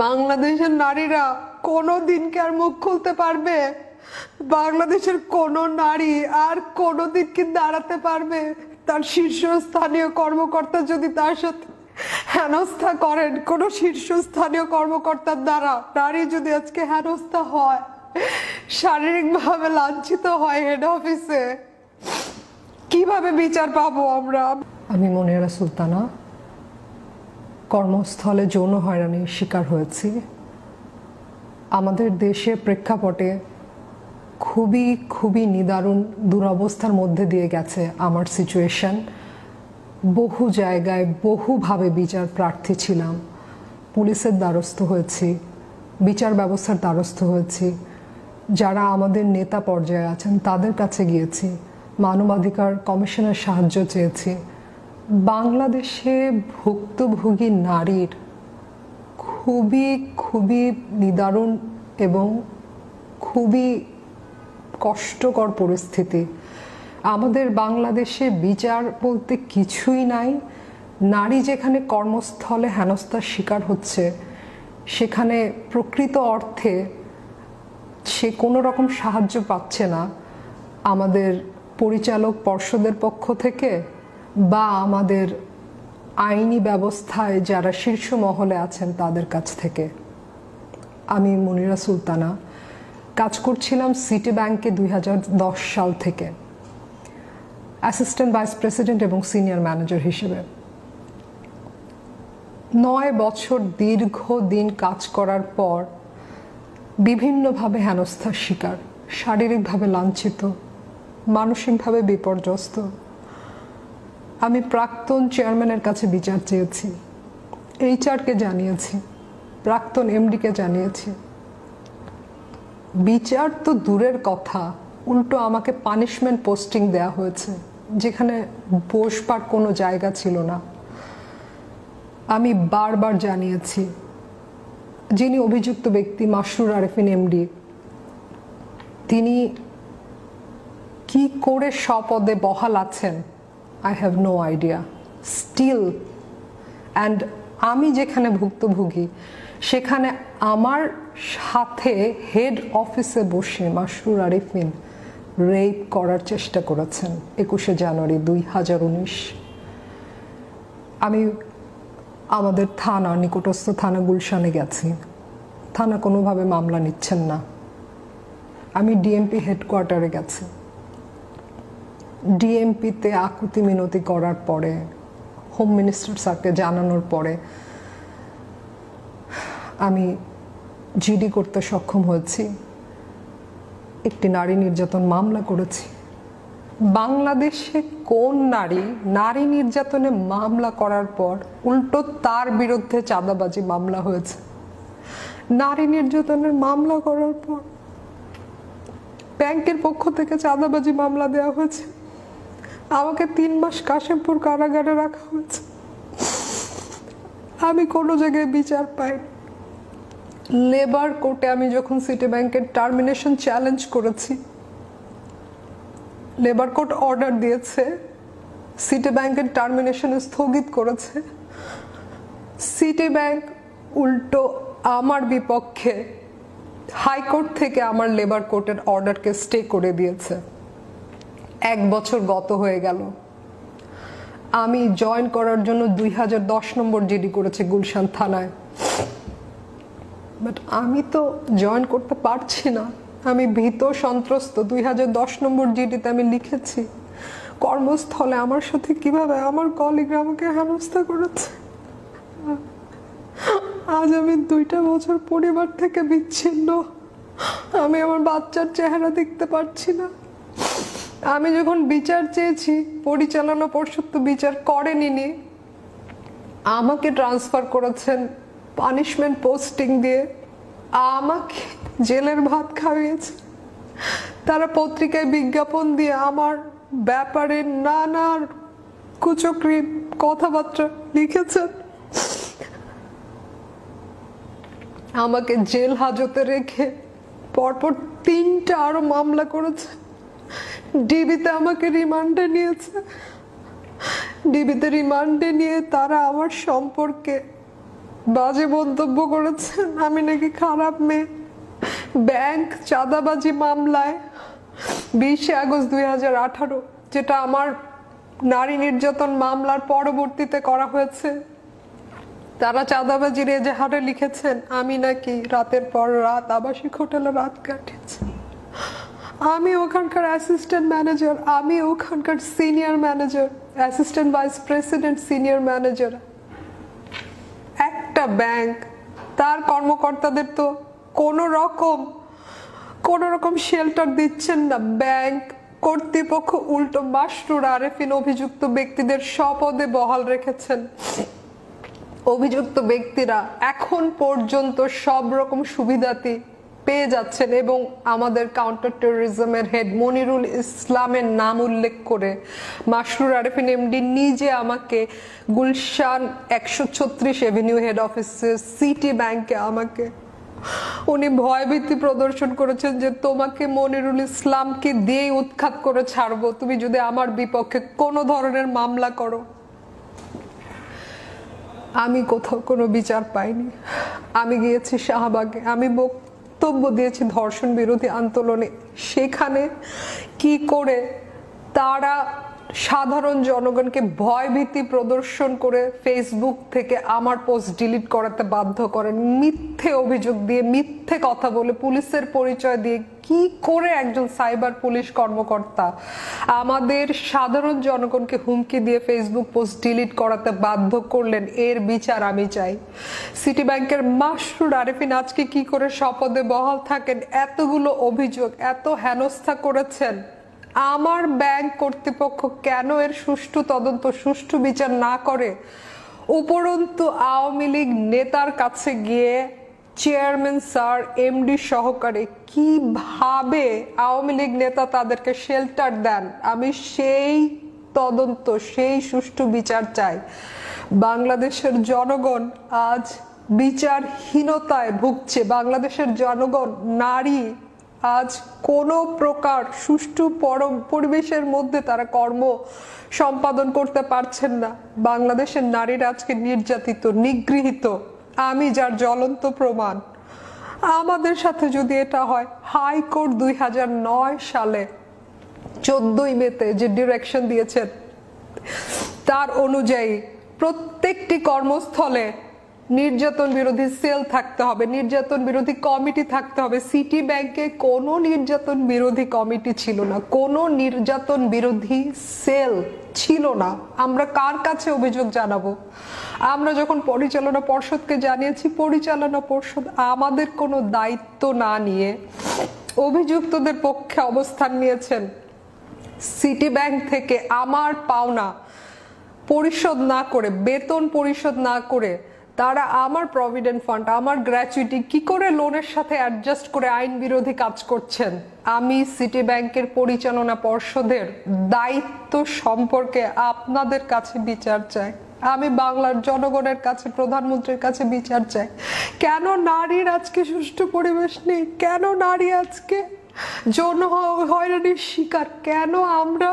বাংলাদেশের নারীরা কোনো দিন কি আর মুখ খুলতে পারবে? বাংলাদেশের কোনো নারী আর কোনোদিন কি দাঁড়াতে পারবে? তার শীর্ষস্থানীয় কর্মকর্তা যদি তার সাথে হেনস্থা করেন, কোন শীর্ষস্থানীয় কর্মকর্তার দ্বারা নারী যদি আজকে হেনস্থা হয়, শারীরিকভাবে লাঞ্ছিত হয় হেড অফিসে, কিভাবে বিচার পাবো আমরা? আমি মনিরা সুলতানা, কর্মস্থলে যৌন হয়রানির শিকার হয়েছি। আমাদের দেশের প্রেক্ষাপটে খুবই খুবই নিদারুণ দুরবস্থার মধ্যে দিয়ে গেছে আমার সিচুয়েশন। বহু জায়গায় বহুভাবে বিচার প্রার্থী ছিলাম, পুলিশের দ্বারস্থ হয়েছি, বিচার ব্যবস্থার দ্বারস্থ হয়েছি, যারা আমাদের নেতা পর্যায়ে আছেন তাদের কাছে গিয়েছি, মানবাধিকার কমিশনের সাহায্য চেয়েছি। বাংলাদেশে ভুক্তভোগী নারীর খুবই খুবই নিদারুণ এবং খুবই কষ্টকর পরিস্থিতি। আমাদের বাংলাদেশে বিচার বলতে কিছুই নাই। নারী যেখানে কর্মস্থলে হেনস্থার শিকার হচ্ছে, সেখানে প্রকৃত অর্থে সে কোনো রকম সাহায্য পাচ্ছে না আমাদের পরিচালক পর্ষদের পক্ষ থেকে বা আমাদের আইনি ব্যবস্থায় যারা শীর্ষ মহলে আছেন তাদের কাছ থেকে। আমি মনিরা সুলতানা, কাজ করছিলাম সিটি ব্যাংকে 2010 সাল থেকে অ্যাসিস্ট্যান্ট ভাইস প্রেসিডেন্ট এবং সিনিয়র ম্যানেজার হিসেবে। 9 বছর দীর্ঘদিন কাজ করার পর বিভিন্নভাবে হেনস্থার শিকার, শারীরিকভাবে লাঞ্ছিত, মানসিকভাবে বিপর্যস্ত। আমি প্রাক্তন চেয়ারম্যানের কাছে বিচার চেয়েছি, এইচআরকে জানিয়েছি, প্রাক্তন এমডিকে জানিয়েছি। বিচার তো দূরের কথা, উল্টো আমাকে পানিশমেন্ট পোস্টিং দেয়া হয়েছে, যেখানে বসবার কোনো জায়গা ছিল না। আমি বারবার জানিয়েছি, যিনি অভিযুক্ত ব্যক্তি মাসরুর আরেফিন এমডি, তিনি কি করে স্বপদে বহাল আছেন I have no idea still. And আমি যেখানে ভুক্তভোগী সেখানে আমার সাথে হেড অফিসে বসে মাসরুর আরেফিন রেপ করার চেষ্টা করেছেন 21শে জানুয়ারি 2019। আমি আমাদের থানা, নিকটস্থ থানা গুলশানে গেছি, থানা কোনোভাবে মামলা নিচ্ছেন না। আমি ডিএমপি হেডকোয়ার্টারে গেছি, ডিএমপিতে আকুতি মিনতি করার পরে, হোম মিনিস্টার স্যারকে জানানোর পরে আমি জিডি করতে সক্ষম হয়েছি, একটি নারী নির্যাতন মামলা করেছি। বাংলাদেশে কোন নারী নারী নির্যাতনে মামলা করার পর উল্টো তার বিরুদ্ধে চাঁদাবাজি মামলা হয়েছে? নারী নির্যাতনের মামলা করার পর ব্যাংকের পক্ষ থেকে চাঁদাবাজি মামলা দেওয়া হয়েছে, আমাকে 3 মাস কাশিমপুর কারাগারে রাখা হয়েছে। আমি কোনো জায়গায় বিচার পাই। লেবার কোর্টে আমি যখন সিটি ব্যাংকের টার্মিনেশন চ্যালেঞ্জ করেছি, লেবার কোর্ট অর্ডার দিয়েছে, সিটি ব্যাংকের টার্মিনেশন স্থগিত করেছে। সিটি ব্যাংক উল্টো আমার বিপক্ষে হাইকোর্ট থেকে আমার লেবার কোর্টের অর্ডারকে স্টে করে দিয়েছে। 1 বছর গত হয়ে গেল। আমি জয়েন করার জন্য 2010 নম্বর জিডি করেছি গুলশান থানায়, বাট আমি তো জয়েন করতে পারছি না। আমি ভীত সন্ত্রস্ত। 2010 নম্বর জিডিতে আমি লিখেছি কর্মস্থলে আমার সাথে কিভাবে আমার কলিগরা আমাকে হেনস্থা করেছে। আজ আমি 2টা বছর পরিবার থেকে বিচ্ছিন্ন। আমি আমার বাচ্চার চেহারা দেখতে পারছি না। আমি যখন বিচার চেয়েছি, পরিচালনা পর্ষদ তো বিচার করেনি, আমাকে ট্রান্সফার করেছেন পানিশমেন্ট পোস্টিং দিয়ে, আমাকে জেলের ভাত খাইয়েছে। তারা পত্রিকায় বিজ্ঞাপন দিয়ে আমার ব্যাপারে নানা কুচক্রি কথাবার্তা লিখেছেন, আমাকে জেল হাজতে রেখে পরপর 3টা আরো মামলা করেছে। ডিবিতে আমাকে রিমান্ডে নিয়েছে। ডিবিতে রিমান্ডে নিয়ে তারা আমার সম্পর্কে বাজে মন্তব্য করেছেন আমি নাকি খারাপ মেয়ে। ব্যাংক চাঁদাবাজি মামলায় 20 আগস্ট 2018, যেটা আমার নারী নির্যাতন মামলার পরবর্তীতে করা হয়েছে, তারা চাঁদাবাজির এজাহারে লিখেছেন আমি নাকি রাতের পর রাত আবাসিক হোটেলে রাত কাটিয়েছি। আমি ওখানকার অ্যাসিস্ট্যান্ট ম্যানেজার, আমি ওখানকার senior manager, assistant vice president, senior manager. একটা ব্যাংক, তার কর্মকর্তাদের তো কোনো রকম শেল্টার দিচ্ছেন না। ব্যাংক কর্তৃপক্ষ উল্টো মাসরুর আরেফিন অভিযুক্ত ব্যক্তিদের স্বপদে বহাল রেখেছেন। অভিযুক্ত ব্যক্তিরা এখন পর্যন্ত সব রকম সুবিধাতি পেয়ে যাচ্ছেন এবং আমাদের কাউন্টার টেরোরিজমের হেড মনিরুল ইসলামের নাম উল্লেখ করে মাসরুর আরেফিন এমডি নিজে আমাকে গুলশান 136 এভিনিউ হেড অফিসে সিটি ব্যাংকে আমাকে উনি ভয়ভীতি প্রদর্শন করেছেন যে তোমাকে মনিরুল ইসলামকে দিয়েই উৎখাত করে ছাড়বো তুমি যদি আমার বিপক্ষে কোনো ধরনের মামলা করো। আমি কোথাও কোনো বিচার পাইনি। আমি গিয়েছি শাহবাগে, আমি বক্তব্য দিয়েছি ধর্ষণ বিরোধী আন্দোলনে। সেখানে কি করে তারা সাধারণ জনগণকে ভয়ভীতি প্রদর্শন করে ফেসবুক থেকে আমার পোস্ট ডিলিট করাতে বাধ্য করেন, মিথ্যে অভিযোগ দিয়ে, মিথ্যে কথা বলে, পুলিশের পরিচয় দিয়ে। কি করে একজন সাইবার পুলিশ কর্মকর্তা আমাদের সাধারণ জনগণকে হুমকি দিয়ে ফেসবুক পোস্ট ডিলিট করাতে বাধ্য করলেন, এর বিচার আমি চাই। সিটি ব্যাংকের মাসরুর আরেফিন আজকে কি করে স্বপদে বহাল থাকেন? এতগুলো অভিযোগ, এত হেনস্থা করেছেন, আমার ব্যাংক কর্তৃপক্ষ কেন এর সুষ্ঠু তদন্ত, সুষ্ঠু বিচার না করে? উপরন্তু আওয়ামী লীগ নেতার কাছে গিয়ে চেয়ারম্যান স্যার, এমডি সহকারে কিভাবে আওয়ামী লীগ নেতা তাদেরকে শেল্টার দেন, আমি সেই তদন্ত, সেই সুষ্ঠু বিচার চাই। বাংলাদেশের জনগণ আজ বিচারহীনতায় ভুগছে। বাংলাদেশের জনগণ, নারী আজ কোনো প্রকার সুষ্ঠু পরিবেশের মধ্যে তারা কর্ম সম্পাদন করতে পারছেন না। বাংলাদেশের নারীরা আজকে নির্যাতিত, নিগৃহীত। আমি যার জ্বলন্ত প্রমাণ। আমাদের সাথে যদি এটা হয়, হাইকোর্ট 2009 সালে 14 মেতে যে ডিরেকশন দিয়েছেন তার অনুযায়ী প্রত্যেকটি কর্মস্থলে নির্যাতন বিরোধী সেল থাকতে হবে, নির্যাতন বিরোধী কমিটি থাকতে হবে। সিটি ব্যাংকে কোনো নির্যাতন বিরোধী কমিটি ছিল না, কোনো নির্যাতন বিরোধী সেল ছিল না। আমরা কার কাছে অভিযোগ জানাবো? আমরা যখন পরিচালনা পর্ষদকে জানিয়েছি, পরিচালনা পর্ষদ আমাদের কোনো দায়িত্ব না নিয়ে অভিযুক্তদের পক্ষে অবস্থান নিয়েছেন। সিটি ব্যাংক থেকে আমার পাওনা পরিশোধ না করে, বেতন পরিশোধ না করে তারা আমার প্রভিডেন্ট ফান্ড, আমার গ্র্যাচুইটি কি করে লোনের সাথে অ্যাডজাস্ট করে আইন বিরোধী কাজ করছেন। আমি সিটি ব্যাংকের পরিচালনা পর্ষদের দায়িত্ব সম্পর্কে আপনাদের কাছে বিচার চাই। আমি বাংলার জনগণের কাছে, প্রধানমন্ত্রীর কাছে বিচার চাই। কেন নারীর আজকে সুষ্ঠু পরিবেশ নেই? কেন নারী আজকে যৌন হয়রানির শিকার? কেন আমরা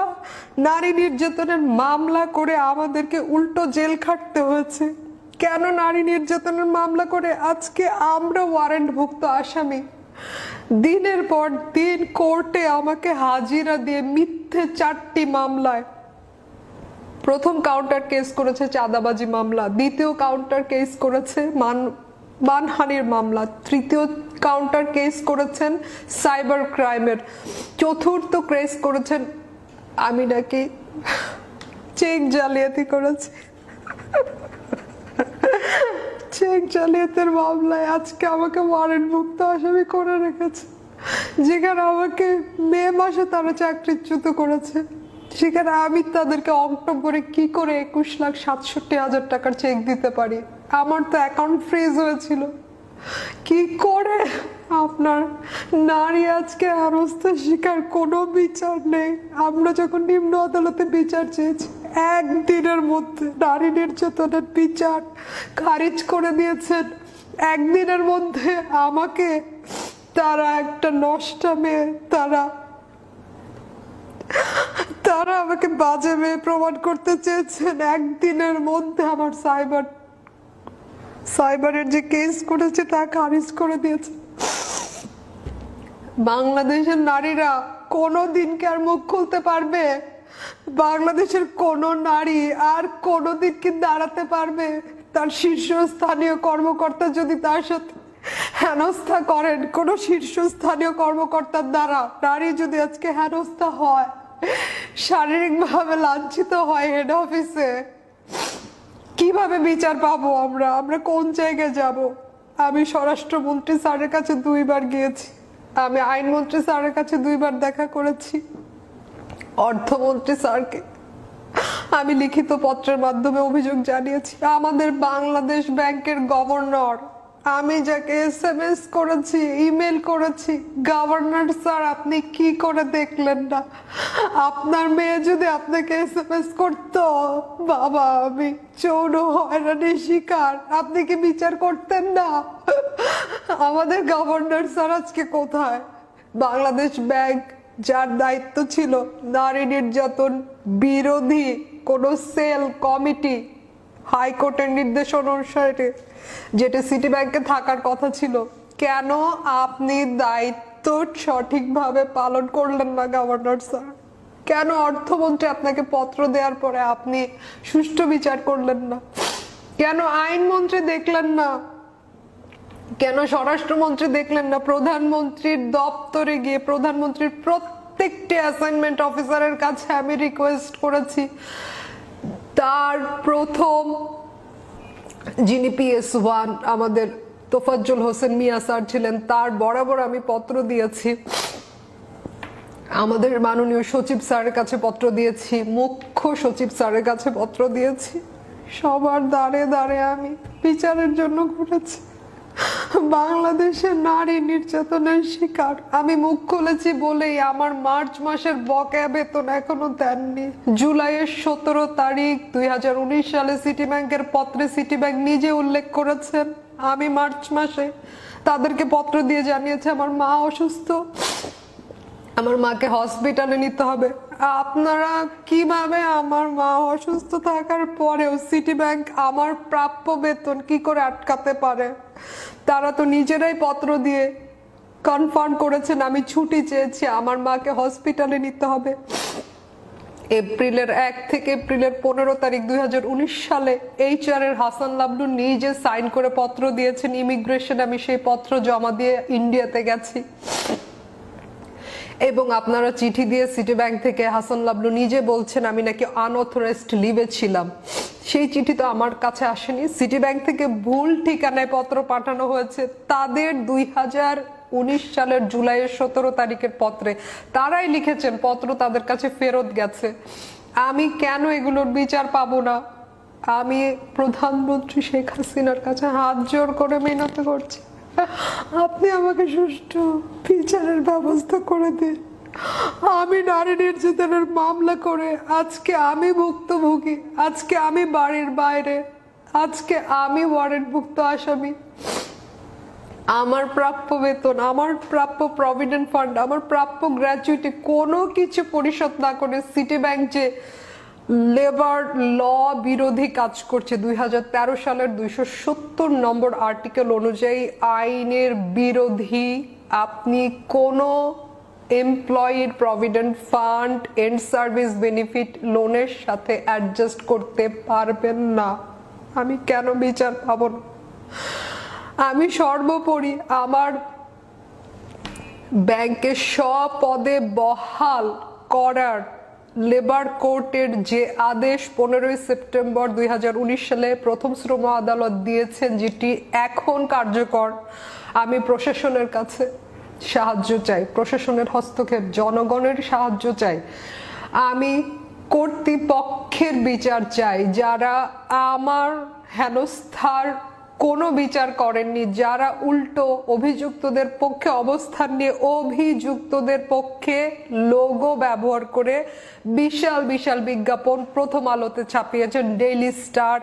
নারী নির্যাতনের মামলা করে আমাদেরকে উল্টো জেল খাটতে হয়েছে? কেন নারী নির্যাতনের মামলা করে আজকে আমরা ওয়ারেন্টভুক্ত আসামি? দিনের পর দিন কোর্টে আমাকে হাজিরা দিয়ে মিথ্যে 4টি মামলায়, প্রথম কাউন্টার কেস করেছে চাঁদাবাজি মামলা, দ্বিতীয় কাউন্টার কেস করেছে মানহানির মামলা, তৃতীয় কাউন্টার কেস করেছেন সাইবার ক্রাইমের, চতুর্থ কেস করেছেন আমি নাকি চেক জালিয়াতি করেছি। চেক জালিয়াতির মামলায় আজকে আমাকে ওয়ারেন্টভুক্ত আসামি করে রেখেছে, যেখানে আমাকে মে মাসে তারা চাকরিচ্যুত করেছে। সেখানে আমি তাদেরকে অক্টোবরে কি করে 21,67,000 টাকার চেক দিতে পারি? আমার তো অ্যাকাউন্ট ফ্রিজ হয়েছিল। কি করে আপনার নারী আজকে হেনস্থার শিকার, কোনো বিচার নেই। আমরা যখন নিম্ন আদালতে বিচার চেয়েছি, একদিনের মধ্যে নারী নির্যাতনের বিচার খারিজ করে দিয়েছেন। একদিনের মধ্যে আমাকে তারা একটা নষ্টা মেয়ে, তারা আমাকে বাজে মেয়ে প্রমাণ করতে চেয়েছেন। একদিনের মধ্যে আমার সাইবারের যে কেস করেছে তা খারিজ করে দিয়েছে। বাংলাদেশের নারীরা কোনো দিন কি আর মুখ খুলতে পারবে? বাংলাদেশের কোনো নারী আর কোনোদিন কি দাঁড়াতে পারবে? তার শীর্ষস্থানীয় কর্মকর্তা যদি তার সাথে হেনস্থা করেন, কোন শীর্ষস্থানীয় কর্মকর্তার দ্বারা নারী যদি আজকে হেনস্থা হয়, শারীরিকভাবে লাঞ্ছিত হয় হেড অফিসে, কিভাবে বিচার পাবো আমরা? আমরা কোন জায়গায় যাব? আমি স্বরাষ্ট্রমন্ত্রী স্যারের কাছে 2 বার গিয়েছি, আমি আইনমন্ত্রী স্যারের কাছে 2 বার দেখা করেছি, অর্থমন্ত্রী স্যারকে আমি লিখিত পত্রের মাধ্যমে অভিযোগ জানিয়েছি। আমাদের বাংলাদেশ ব্যাংকের গভর্নর, আমি যাকে SMS করেছি, ইমেল করেছি, গভর্নর স্যার আপনি কি করে দেখলেন না? আপনার মেয়ে যদি আপনাকে SMS করতো, বাবা আমি যৌন হয়রানির শিকার, আপনি কি বিচার করতেন না? আমাদের গভর্নর স্যার আজকে কোথায়? বাংলাদেশ ব্যাংক যার দায়িত্ব ছিল নারী নির্যাতন বিরোধী কোন সেল কমিটি, হাইকোর্টের নির্দেশনা অনুসারে যেটা সিটি ব্যাংকে থাকার কথা ছিল, কেন আপনি দায়িত্ব সঠিকভাবে পালন করলেন না গভর্নর স্যার? কেন অর্থমন্ত্রী আপনাকে পত্র দেওয়ার পরে আপনি সুষ্ঠু বিচার করলেন না? কেন আইনমন্ত্রী দেখলেন না? কেন স্বরাষ্ট্রমন্ত্রী দেখলেন না? প্রধানমন্ত্রীর দপ্তরে গিয়ে প্রধানমন্ত্রীর প্রত্যেকটি অ্যাসাইনমেন্ট অফিসারের কাছে আমি রিকোয়েস্ট করেছি, তার প্রথম যিনি PS1 আমাদের তোফাজ্জল হোসেন মিয়া স্যার ছিলেন, তার বরাবর আমি পত্র দিয়েছি, আমাদের মাননীয় সচিব স্যারের কাছে পত্র দিয়েছি, মুখ্য সচিব স্যারের কাছে পত্র দিয়েছি, সবার দ্বারে দ্বারে আমি বিচারের জন্য ঘুরেছি। বাংলাদেশের নারী নির্যাতনের শিকার আমি মুখ খুলেছি বলেই আমার মার্চ মাসের বকেয়া বেতন এখনো দেননি। জুলাইয়ের 17 তারিখ 2019 সালে সিটি ব্যাংকের পত্রে সিটি ব্যাংক নিজে উল্লেখ করেছেন, আমি মার্চ মাসে তাদেরকে পত্র দিয়ে জানিয়েছে আমার মা অসুস্থ, আমার মাকে হসপিটালে নিতে হবে। আপনারা কিভাবে আমার মা অসুস্থ থাকার পরেও সিটি ব্যাংক আমার প্রাপ্য বেতন কি করে আটকাতে পারে? তারা তো নিজেরাই পত্র দিয়ে কনফার্ম করেছেন আমি ছুটি চেয়েছি, আমার মাকে হসপিটালে নিতে হবে। এপ্রিলের 1 থেকে এপ্রিলের 15 তারিখ 2019 সালে HR এর হাসান লাবলু নিজে সাইন করে পত্র দিয়েছেন ইমিগ্রেশন, আমি সেই পত্র জমা দিয়ে ইন্ডিয়াতে গেছি। এবং আপনারা চিঠি দিয়ে সিটি ব্যাংক থেকে হাসান লাবলু নিজে বলছেন আমি নাকি আনঅথরাইজড লিভে ছিলাম, সেই চিঠি তো আমার কাছে আসেনি। সিটি ব্যাংক থেকে ভুল ঠিকানায় পত্র পাঠানো হয়েছে তাদের 2019 সালের জুলাইয়ের 17 তারিখের পত্রে, তারাই লিখেছেন পত্র তাদের কাছে ফেরত গেছে। আমি কেন এগুলোর বিচার পাবো না? আমি প্রধানমন্ত্রী শেখ হাসিনার কাছে হাত জোড় করে মিনতি করছি, আপনি আমাকে সুষ্ঠু বিচারের ব্যবস্থা করে দিন। আমি নারী নির্যাতনের মামলা করে আজকে আমি ভুক্তভোগী, আজকে আমি বাড়ির বাইরে, আজকে আমি ওয়ারেন্টভুক্ত আসামি। আমার প্রাপ্য বেতন, আমার প্রাপ্য প্রভিডেন্ট ফান্ড, আমার প্রাপ্য গ্র্যাচুইটি কোনো কিছু পরিশোধ না করে সিটি ব্যাংক যে লেবার ল বিরোধী কাজ করছে, 2013 সালের 270 নম্বর আর্টিকেল অনুযায়ী আইনের বিরোধী, আপনি কোনো এমপ্লয়ির provident fund and service benefit লোনের সাথে অ্যাডজাস্ট করতে পারবেন না। আমি কেন বিচার পাবো না? আমি সর্বোপরি আমার ব্যাংকে স্বপদে বহাল করার লেবার কোর্টের যে আদেশ 15 সেপ্টেম্বর 2019 সালে প্রথম শ্রম আদালত দিয়েছেন, যেটি এখন কার্যকর, আমি প্রশাসনের কাছে সাহায্য চাই, প্রশাসনের হস্তক্ষেপ, জনগণের সাহায্য চাই। আমি কর্তৃপক্ষের বিচার চাই, যারা আমার হেনস্থার কোনো বিচার করেননি, যারা উল্টো অভিযুক্তদের পক্ষে অবস্থান নিয়ে অভিযুক্তদের পক্ষে লোগো ব্যবহার করে বিশাল বিশাল বিজ্ঞাপন প্রথম আলোতে ছাপিয়েছেন, ডেইলি স্টার,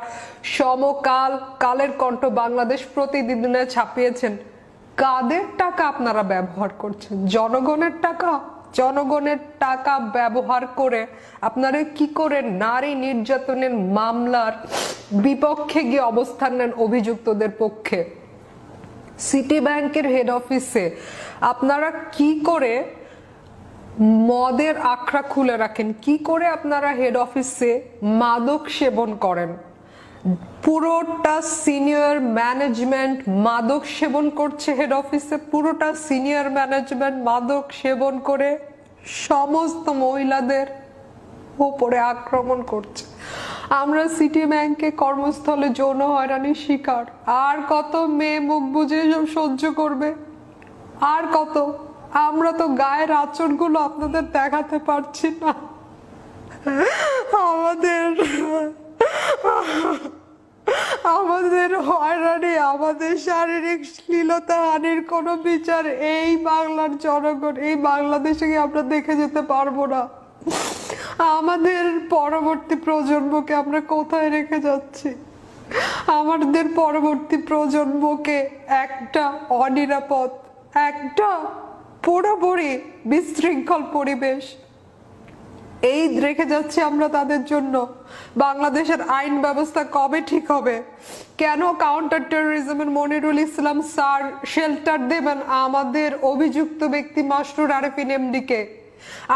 সমকাল, কালের কণ্ঠ, বাংলাদেশ প্রতিদিনে ছাপিয়েছেন। কাদের টাকা আপনারা ব্যবহার করছেন? জনগণের টাকা? জনগণের টাকা ব্যবহার করে আপনারা কি করে নারী নির্যাতনের মামলার বিপক্ষে গিয়ে অবস্থান নেন অভিযুক্তদের পক্ষে? সিটি ব্যাংকের হেড অফিসে আপনারা কি করে মদের আখড়া খুলে রাখেন? কি করে আপনারা হেড অফিসে মাদক সেবন করেন? পুরোটা সিনিয়র ম্যানেজমেন্ট মাদক সেবন করছে হেড অফিসে, পুরোটা সিনিয়র ম্যানেজমেন্ট মাদক সেবন করে সমস্ত মহিলাদের উপরে আক্রমণ করছে। আমরা সিটি ব্যাংকে কর্মস্থলে যৌন হয়রানির শিকার। আর কত মেয়ে মুখ বুজে সব সহ্য করবে? আর কত? আমরা তো গায়ের আচরগুলো আপনাদের দেখাতে পারছি না। আমাদের হয়রানি, আমাদের শারীরিক শ্লীলতা হানির কোনো বিচার এই বাংলার জনগণ, এই বাংলাদেশে কি আমরা দেখে যেতে পারবো না? আমাদের পরবর্তী প্রজন্মকে আমরা কোথায় রেখে যাচ্ছি? আমাদের পরবর্তী প্রজন্মকে একটা অনিরাপদ, একটা পুরোপুরি বিশৃঙ্খল পরিবেশ এই রেখে যাচ্ছি আমরা তাদের জন্য। বাংলাদেশের আইন ব্যবস্থা কবে ঠিক হবে? কেন কাউন্টার টেরোরিজমের মনিরুল ইসলাম স্যার শেল্টার দেবেন আমাদের অভিযুক্ত ব্যক্তি মাসরুর আরেফিন এমডিকে?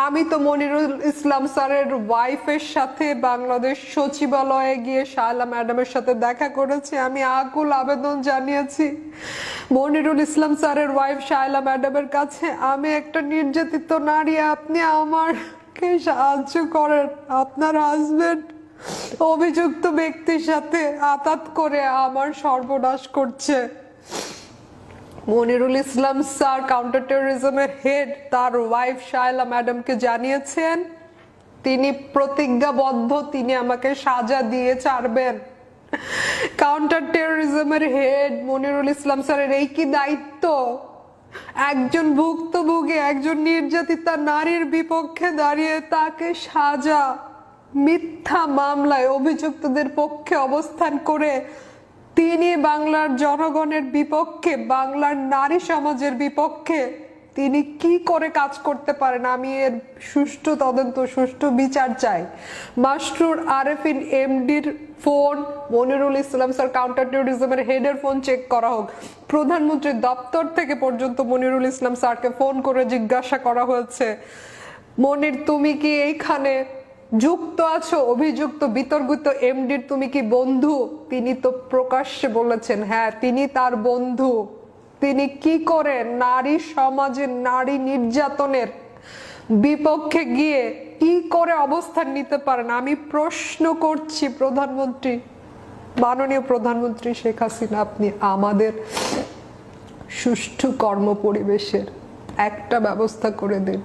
আমি তো মনিরুল ইসলাম স্যারের ওয়াইফের সাথে বাংলাদেশ সচিবালয়ে গিয়ে শায়লা ম্যাডামের সাথে দেখা করেছি। আমি আকুল আবেদন জানিয়েছি মনিরুল ইসলাম স্যারের ওয়াইফ শায়লা ম্যাডামের কাছে, আমি একটা নির্যাতিত নারী, আপনি আমাকে সাহায্য করেন। আপনার হাজবেন্ড অভিযুক্ত ব্যক্তির সাথে আতাত করে আমার সর্বনাশ করছে। মনিরুল ইসলাম স্যার কাউন্টার টেরোরিজমের হেড তার ওয়াইফ শায়লা ম্যাডামকে জানিয়েছেন তিনি প্রতিজ্ঞাবদ্ধ, তিনি আমাকে সাজা দিয়ে ছাড়বেন। কাউন্টার টেরোরিজমের হেড মনিরুল ইসলাম স্যারের এই কি দায়িত্ব একজন ভুক্তভোগী, একজন নির্যাতিতা নারীর বিপক্ষে দাঁড়িয়ে তাকে সাজা, মিথ্যা মামলায় অভিযুক্তদের পক্ষে অবস্থান করে তিনি বাংলার জনগণের বিপক্ষে, বাংলার নারী সমাজের বিপক্ষে তিনি কি করে কাজ করতে পারেন? আমি এর সুষ্ঠু তদন্ত, সুষ্ঠু বিচার চাই। মাসরুর আরেফিন এমডির ফোন, মনিরুল ইসলাম স্যার কাউন্টার টেরোরিজমের হেডের ফোন চেক করা হোক। প্রধানমন্ত্রীর দপ্তর থেকে পর্যন্ত মনিরুল ইসলাম স্যারকে ফোন করে জিজ্ঞাসা করা হয়েছে, মনির তুমি কি এইখানে যুক্ত আছো? অভিযুক্ত বিতর্কিত এমডির তুমি কি বন্ধু? তিনি তো প্রকাশ্যে বলেছেন হ্যাঁ তিনি তার বন্ধু। তিনি কি করে নারী সমাজে নারী নির্যাতনের বিপক্ষে গিয়ে কি করে অবস্থান নিতে পারেন? আমি প্রশ্ন করছি প্রধানমন্ত্রী, মাননীয় প্রধানমন্ত্রী শেখ হাসিনা, আপনি আমাদের সুষ্ঠু কর্ম পরিবেশের একটা ব্যবস্থা করে দিন।